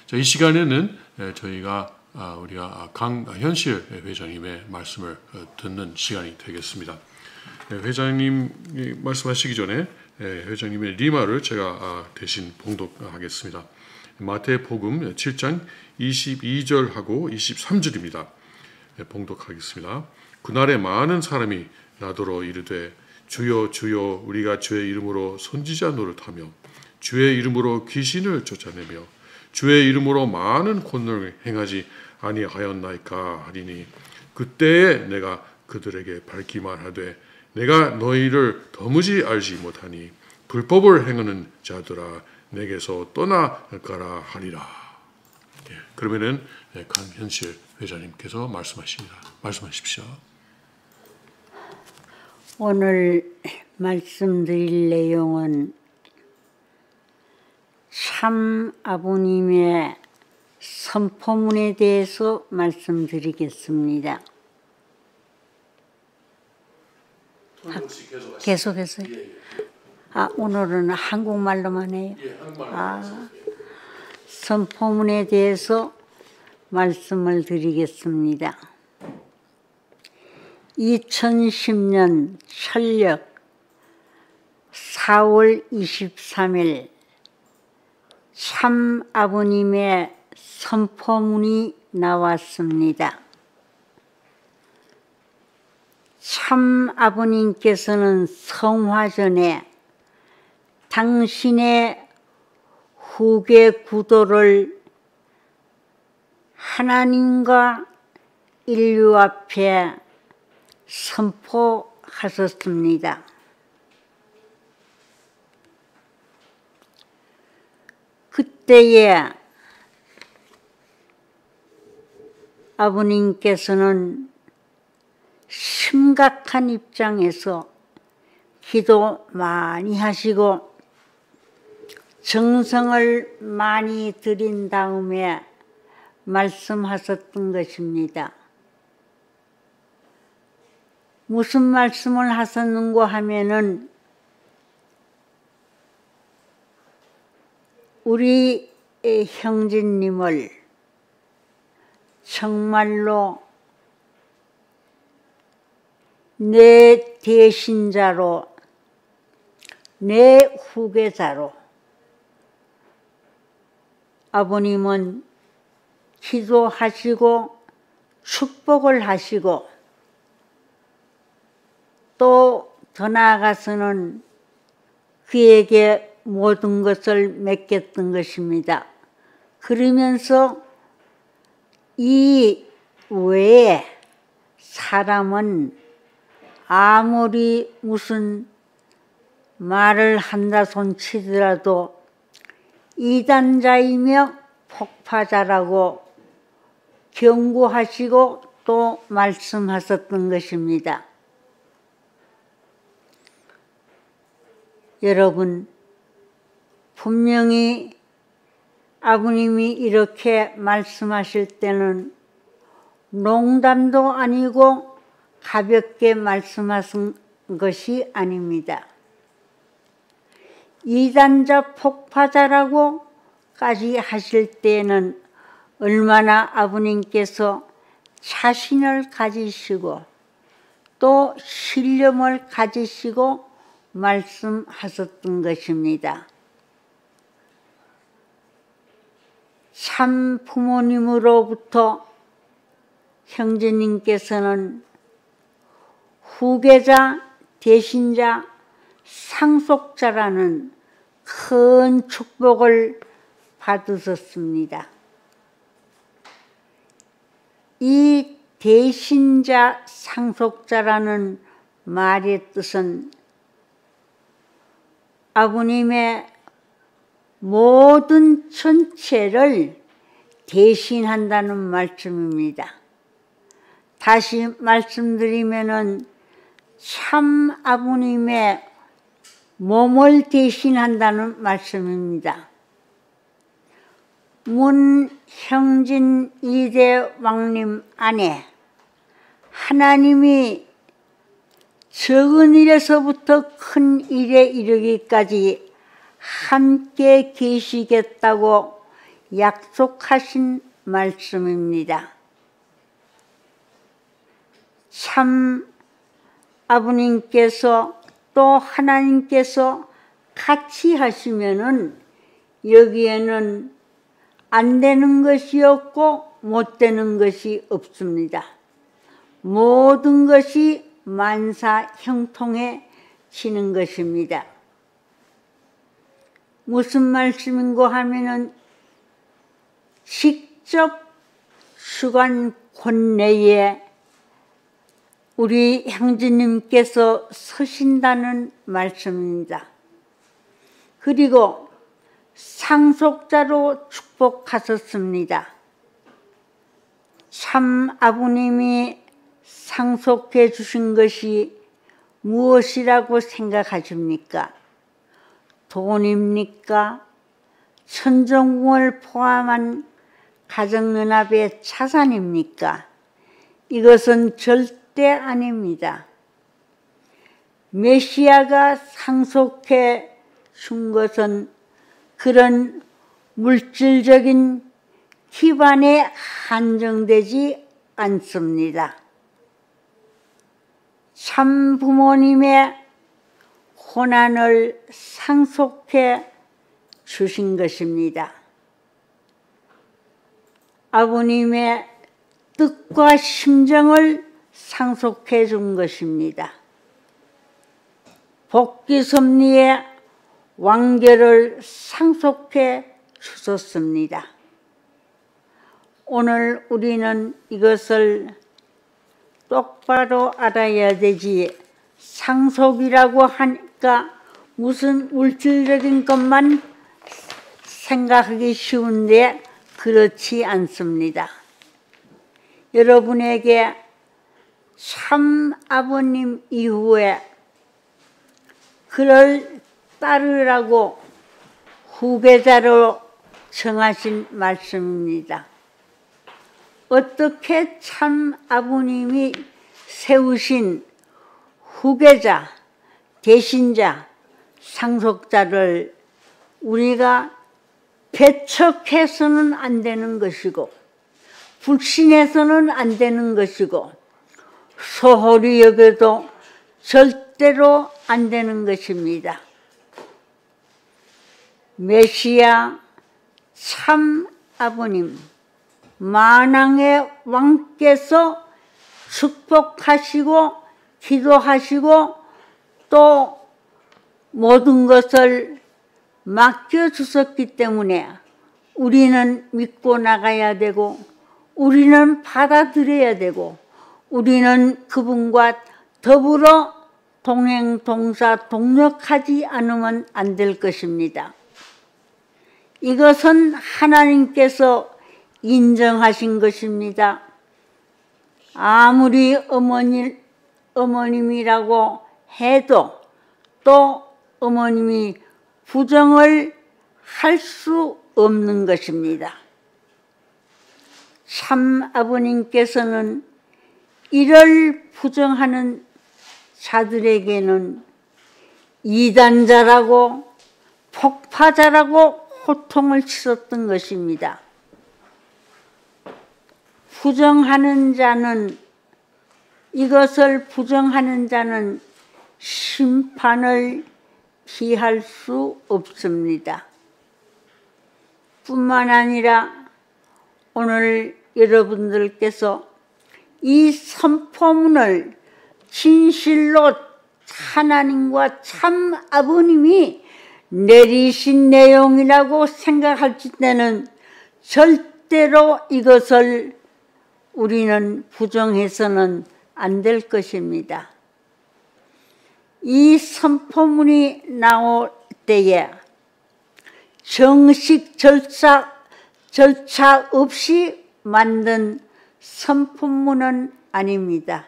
자, 이 시간에는 저희가 우리가 강현실 회장님의 말씀을 듣는 시간이 되겠습니다. 회장님이 말씀하시기 전에 회장님의 리마를 제가 대신 봉독하겠습니다. 마태복음 7장 22절하고 23절입니다. 봉독하겠습니다. 그날에 많은 사람이 나더러 이르되 주여 주여 우리가 주의 이름으로 선지자 노릇하며 주의 이름으로 귀신을 쫓아내며 주의 이름으로 많은 권능을 행하지 아니하였나이까 하리니 그때에 내가 그들에게 밝히 말하되 내가 너희를 도무지 알지 못하니 불법을 행하는 자들아 내게서 떠나가라 하리라. 그러면은 강현실 회장님께서 말씀하십니다. 말씀하십시오. 오늘 말씀드릴 내용은 참 아버님의 선포문에 대해서 말씀드리겠습니다. 계속해서. 오늘은 한국말로만 해요. 선포문에 대해서 말씀을 드리겠습니다. 2010년 철력 4월 23일 참 아버님의 선포문이 나왔습니다. 참 아버님께서는 성화전에 당신의 후계 구도를 하나님과 인류 앞에 선포하셨습니다. 그때에 아버님께서는 심각한 입장에서 기도 많이 하시고 정성을 많이 들인 다음에 말씀하셨던 것입니다. 무슨 말씀을 하셨는고 하면은 우리 형제님을 정말로 내 대신자로 내 후계자로 아버님은 기도하시고 축복을 하시고 또 더 나아가서는 그에게 모든 것을 맡겼던 것입니다. 그러면서 이 외에 사람은 아무리 무슨 말을 한다 손치더라도 이단자이며 폭파자라고 경고하시고 또 말씀하셨던 것입니다. 여러분, 분명히 아버님이 이렇게 말씀하실 때는 농담도 아니고 가볍게 말씀하신 것이 아닙니다. 이단자 폭파자라고까지 하실 때에는 얼마나 아버님께서 자신을 가지시고 또 신념을 가지시고 말씀하셨던 것입니다. 참 부모님으로부터 형제님께서는 후계자, 대신자, 상속자라는 큰 축복을 받으셨습니다. 이 대신자, 상속자라는 말의 뜻은 아버님의 모든 전체를 대신한다는 말씀입니다. 다시 말씀드리면은 참 아버님의 몸을 대신한다는 말씀입니다. 문형진 2대 왕님 안에 하나님이 적은 일에서부터 큰 일에 이르기까지 함께 계시겠다고 약속하신 말씀입니다. 참 아버님께서 또 하나님께서 같이 하시면은 여기에는 안 되는 것이 없고 못 되는 것이 없습니다. 모든 것이 만사형통해지는 것입니다. 무슨 말씀인고 하면은 직접 주관 권내에 우리 형제님께서 서신다는 말씀입니다. 그리고 상속자로 축복하셨습니다. 참 아버님이 상속해 주신 것이 무엇이라고 생각하십니까? 돈입니까? 천정궁을 포함한 가정연합의 자산입니까? 이것은 절대 아닙니다. 메시아가 상속해 준 것은 그런 물질적인 기반에 한정되지 않습니다. 참 부모님의 고난을 상속해 주신 것입니다. 아버님의 뜻과 심정을 상속해 준 것입니다. 복귀섭리의 완결을 상속해 주셨습니다. 오늘 우리는 이것을 똑바로 알아야 되지, 상속이라고 하니까 무슨 물질적인 것만 생각하기 쉬운데 그렇지 않습니다. 여러분에게 참 아버님 이후에 그를 따르라고 후계자로 정하신 말씀입니다. 어떻게 참 아버님이 세우신 후계자, 대신자, 상속자를 우리가 배척해서는 안 되는 것이고 불신해서는 안 되는 것이고 소홀히 여겨도 절대로 안 되는 것입니다. 메시아 참 아버님, 만왕의 왕께서 축복하시고 기도하시고 또 모든 것을 맡겨주셨기 때문에 우리는 믿고 나가야 되고 우리는 받아들여야 되고 우리는 그분과 더불어 동행, 동사, 동력하지 않으면 안 될 것입니다. 이것은 하나님께서 인정하신 것입니다. 아무리 어머님이라고 해도 또 어머님이 부정을 할 수 없는 것입니다. 참 아버님께서는 이를 부정하는 자들에게는 이단자라고 폭파자라고 호통을 치렀던 것입니다. 부정하는 자는, 이것을 부정하는 자는 심판을 피할 수 없습니다. 뿐만 아니라 오늘 여러분들께서 이 선포문을 진실로 하나님과 참 아버님이 내리신 내용이라고 생각할 때는 절대로 이것을 우리는 부정해서는 안 될 것입니다. 이 선포문이 나올 때에 정식 절차 없이 만든 선포문은 아닙니다.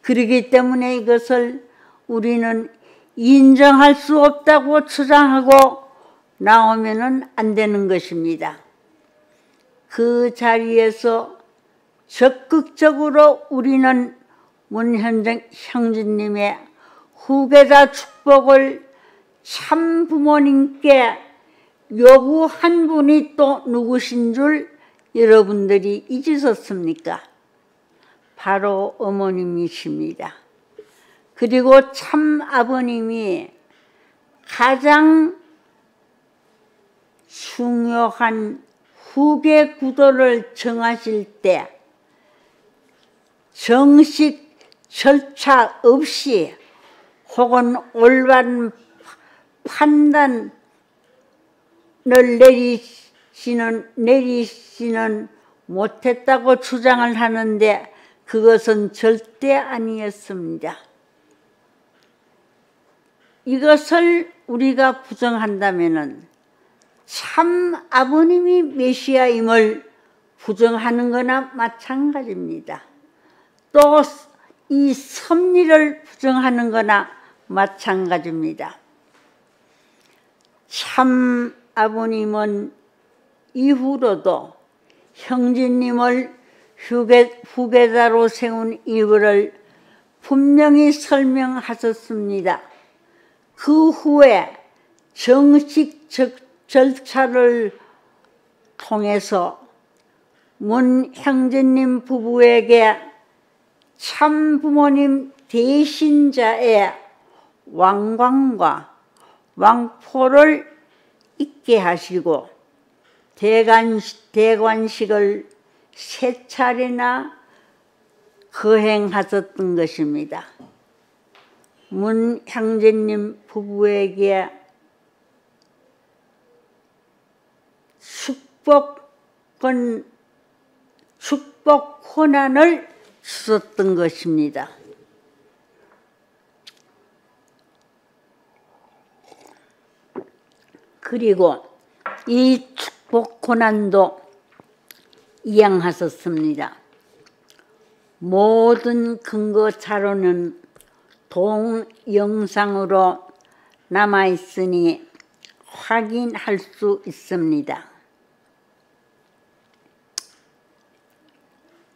그렇기 때문에 이것을 우리는 인정할 수 없다고 주장하고 나오면은 안 되는 것입니다. 그 자리에서 적극적으로 우리는 문현정 형제님의 후계자 축복을 참 부모님께 요구 한 분이 또 누구신 줄 여러분들이 잊으셨습니까? 바로 어머님이십니다. 그리고 참 아버님이 가장 중요한 후계 구도를 정하실 때 정식 절차 없이 혹은 올바른 판단을 내리시는 못했다고 주장을 하는데 그것은 절대 아니었습니다. 이것을 우리가 부정한다면은 참 아버님이 메시아임을 부정하는 거나 마찬가지입니다. 또 이 섭리를 부정하는 거나 마찬가지입니다. 참 아버님은 이후로도 형제님을 후계자로 세운 이유를 분명히 설명하셨습니다. 그 후에 정식 절차를 통해서 문 형제님 부부에게 참 부모님 대신자의 왕관과 왕포를 입게 하시고 대관식을 3차례나 거행하셨던 것입니다. 문 형제님 부부에게 축복 권한을 주셨던 것입니다. 그리고 이 축복 권한도 이양하셨습니다. 모든 근거 자료는 동영상으로 남아있으니 확인할 수 있습니다.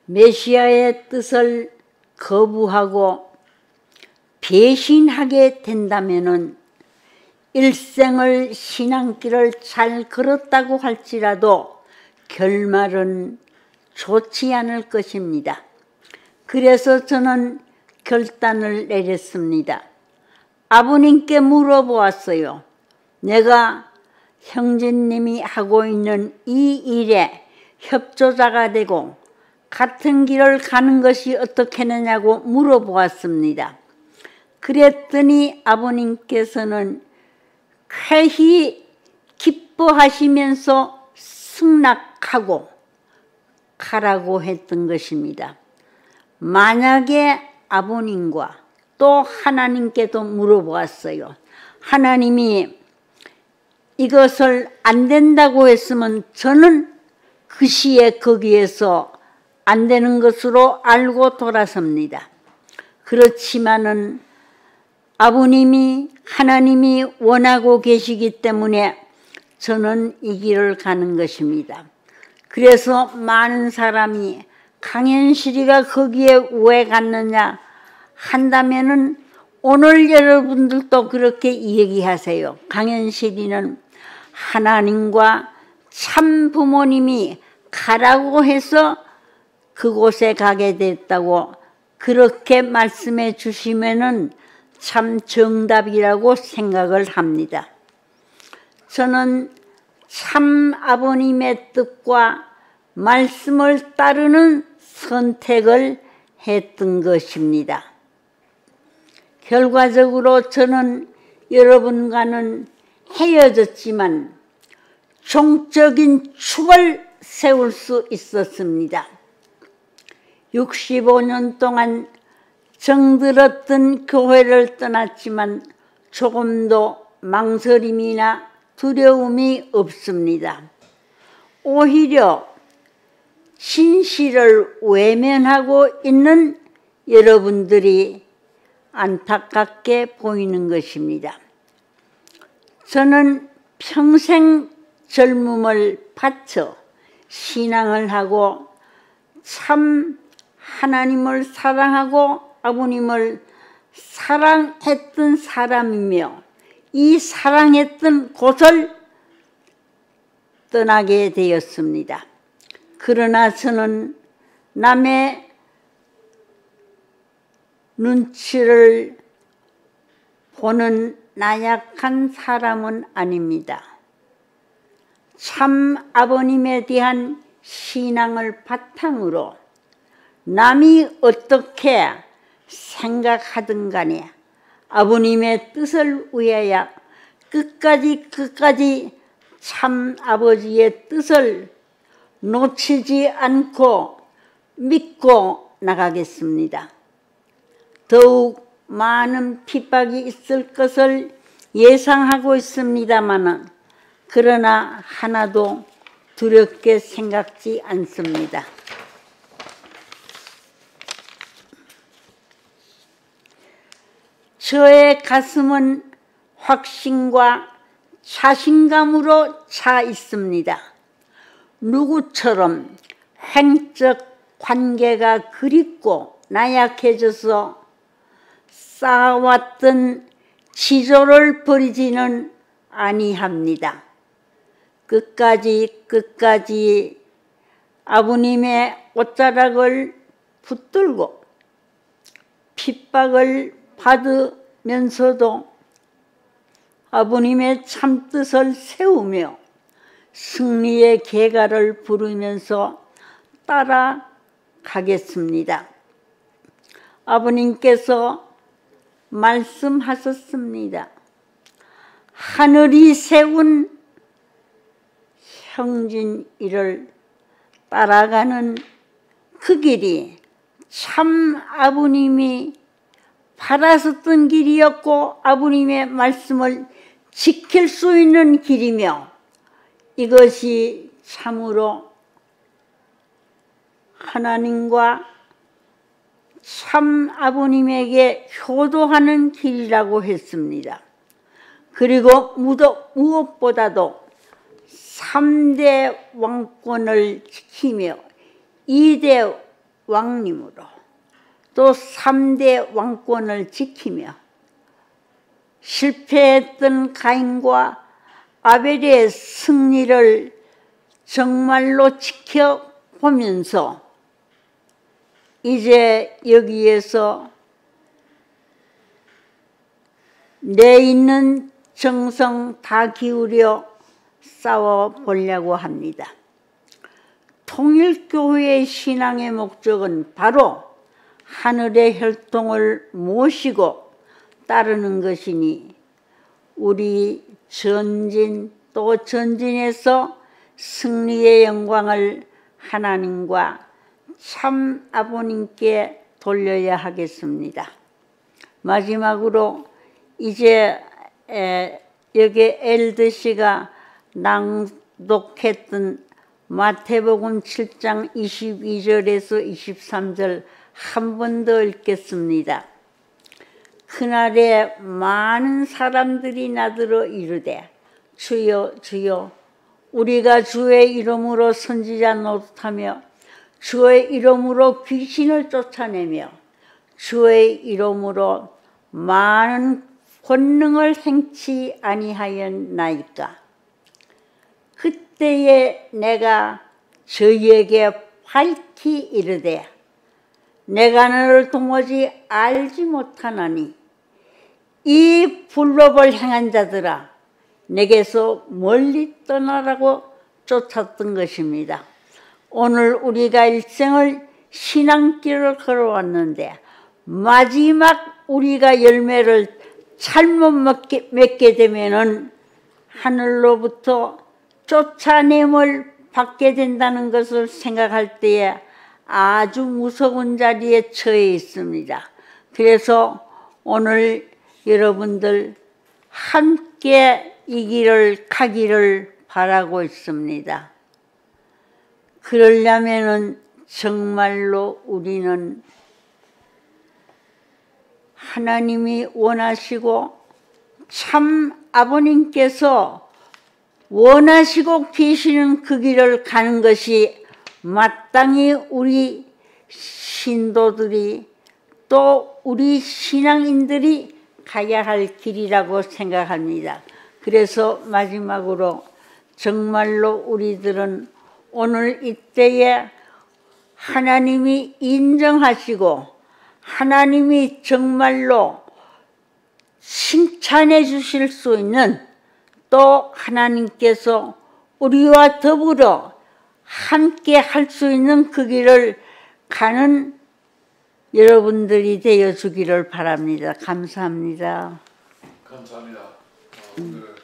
메시아의 뜻을 거부하고 배신하게 된다면은 일생을 신앙길을 잘 걸었다고 할지라도 결말은 좋지 않을 것입니다. 그래서 저는 결단을 내렸습니다. 아버님께 물어보았어요. 내가 형제님이 하고 있는 이 일에 협조자가 되고 같은 길을 가는 것이 어떻겠느냐고 물어보았습니다. 그랬더니 아버님께서는 쾌히 기뻐하시면서 승낙하고 가라고 했던 것입니다. 만약에 아버님과 또 하나님께도 물어보았어요. 하나님이 이것을 안 된다고 했으면 저는 그 시에 거기에서 안 되는 것으로 알고 돌아섭니다. 그렇지만은 아버님이 하나님이 원하고 계시기 때문에 저는 이 길을 가는 것입니다. 그래서 많은 사람이 강현실이가 거기에 왜 갔느냐 한다면은 오늘 여러분들도 그렇게 얘기하세요. 강현실이는 하나님과 참 부모님이 가라고 해서 그곳에 가게 됐다고 그렇게 말씀해 주시면은 참 정답이라고 생각을 합니다. 저는 참 아버님의 뜻과 말씀을 따르는 선택을 했던 것입니다. 결과적으로 저는 여러분과는 헤어졌지만 종적인 축을 세울 수 있었습니다. 65년 동안 정들었던 교회를 떠났지만 조금도 망설임이나 두려움이 없습니다. 오히려 진실을 외면하고 있는 여러분들이 안타깝게 보이는 것입니다. 저는 평생 젊음을 바쳐 신앙을 하고 참 하나님을 사랑하고 아버님을 사랑했던 사람이며 이 사랑했던 곳을 떠나게 되었습니다. 그러나 저는 남의 눈치를 보는 나약한 사람은 아닙니다. 참 아버님에 대한 신앙을 바탕으로 남이 어떻게 생각하든 간에 아버님의 뜻을 위하여 끝까지 참 아버지의 뜻을 놓치지 않고 믿고 나가겠습니다. 더욱 많은 핍박이 있을 것을 예상하고 있습니다만 그러나 하나도 두렵게 생각지 않습니다. 저의 가슴은 확신과 자신감으로 차 있습니다. 누구처럼 행적 관계가 그립고 나약해져서 쌓아왔던 지조를 버리지는 아니합니다. 끝까지 아버님의 옷자락을 붙들고 핍박을 받으면서도 아버님의 참뜻을 세우며 승리의 계가를 부르면서 따라가겠습니다. 아버님께서 말씀하셨습니다. 하늘이 세운 형진이를 따라가는 그 길이 참 아버님이 바라셨던 길이었고 아버님의 말씀을 지킬 수 있는 길이며 이것이 참으로 하나님과 참 아버님에게 효도하는 길이라고 했습니다. 그리고 무엇보다도 3대 왕권을 지키며 2대 왕님으로 또 3대 왕권을 지키며 실패했던 가인과 아벨의 승리를 정말로 지켜보면서 이제 여기에서 내 있는 정성 다 기울여 싸워보려고 합니다. 통일교회의 신앙의 목적은 바로 하늘의 혈통을 모시고 따르는 것이니 우리 전진 또 전진에서 승리의 영광을 하나님과 참 아버님께 돌려야 하겠습니다. 마지막으로 이제 여기 엘드 씨가 낭독했던 마태복음 7장 22절에서 23절 한 번 더 읽겠습니다. 그날에 많은 사람들이 나더러 이르되 주여 주여 우리가 주의 이름으로 선지자 노릇하며 주의 이름으로 귀신을 쫓아내며 주의 이름으로 많은 권능을 행치 아니하였나이까. 그때에 내가 저희에게 밝히 이르되 내가 너를 도무지 알지 못하나니 이 불법을 행한 자들아 내게서 멀리 떠나라고 쫓았던 것입니다. 오늘 우리가 일생을 신앙길을 걸어왔는데 마지막 우리가 열매를 잘못 맺게 되면은 하늘로부터 쫓아냄을 받게 된다는 것을 생각할 때에 아주 무서운 자리에 처해 있습니다. 그래서 오늘 여러분들 함께 이 길을 가기를 바라고 있습니다. 그러려면은 정말로 우리는 하나님이 원하시고 참 아버님께서 원하시고 계시는 그 길을 가는 것이 마땅히 우리 신도들이 또 우리 신앙인들이 가야 할 길이라고 생각합니다. 그래서 마지막으로 정말로 우리들은 오늘 이때에 하나님이 인정하시고 하나님이 정말로 칭찬해 주실 수 있는, 또 하나님께서 우리와 더불어 함께 할 수 있는 그 길을 가는 여러분들이 되어 주기를 바랍니다. 감사합니다. 감사합니다. 오늘